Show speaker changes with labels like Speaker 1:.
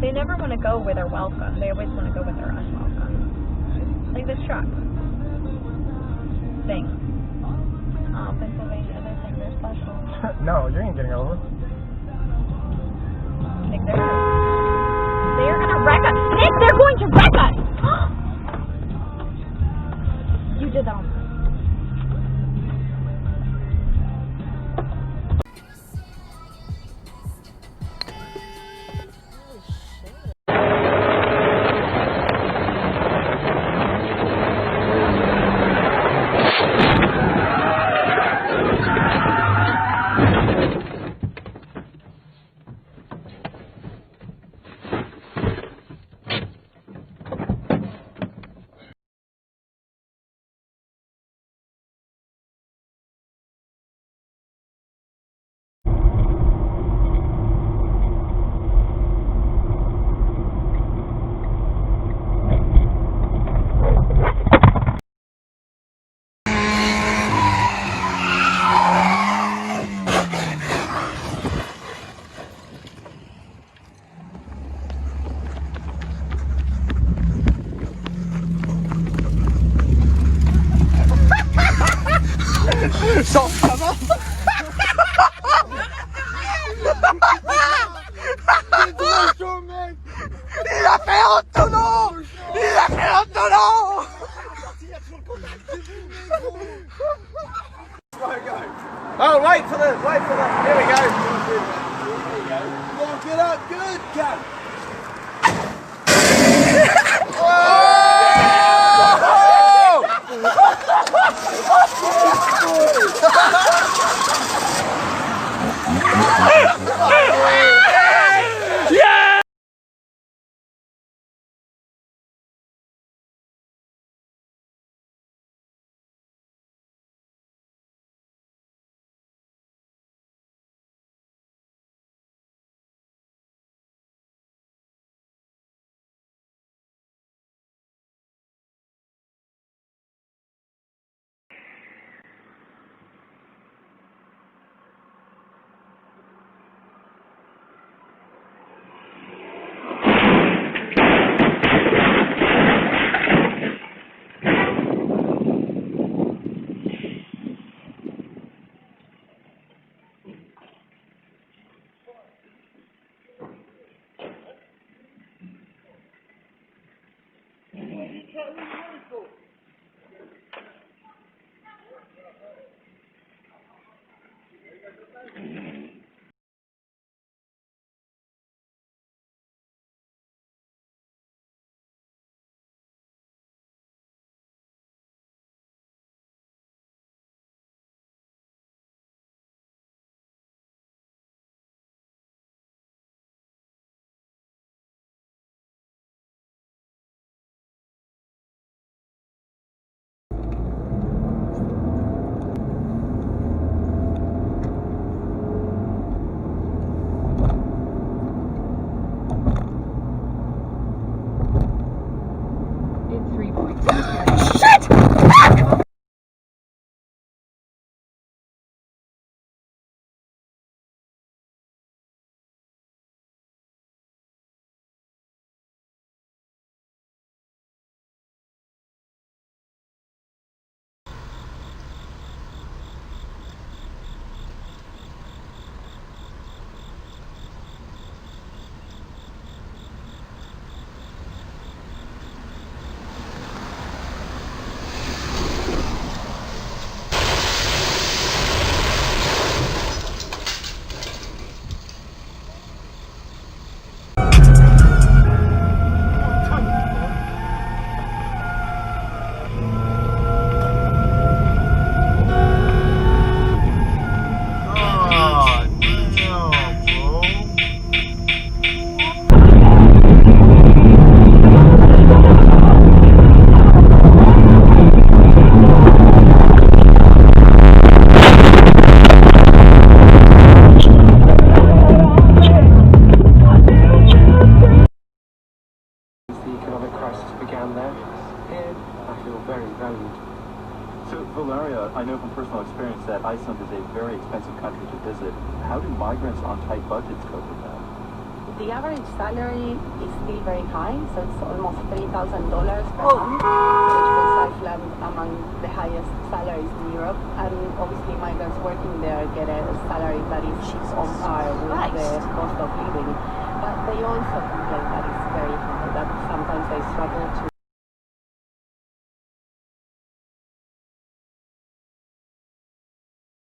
Speaker 1: They never want to go where they're welcome. They always want to go where they're unwelcome. Like this truck thing. Oh, Pennsylvania, they think they're special.
Speaker 2: No, you ain't getting over.
Speaker 1: Nick, they're gonna wreck us. Nick, they're going to wreck us! You did that on purpose.
Speaker 2: Il a fait honte, non! Il a fait honte, non! Oh, wait for the, here we go.
Speaker 3: Lock it up good, Cap.
Speaker 4: Valeria, I know from personal experience that Iceland is a very expensive country to visit. How do migrants on tight budgets cope with that?
Speaker 3: The average salary is still very high, so it's almost $3,000 per month, which puts Iceland among the highest salaries in Europe. And obviously migrants working there get a salary that is on par with the cost of living. But they also complain that it's very high, that sometimes they struggle to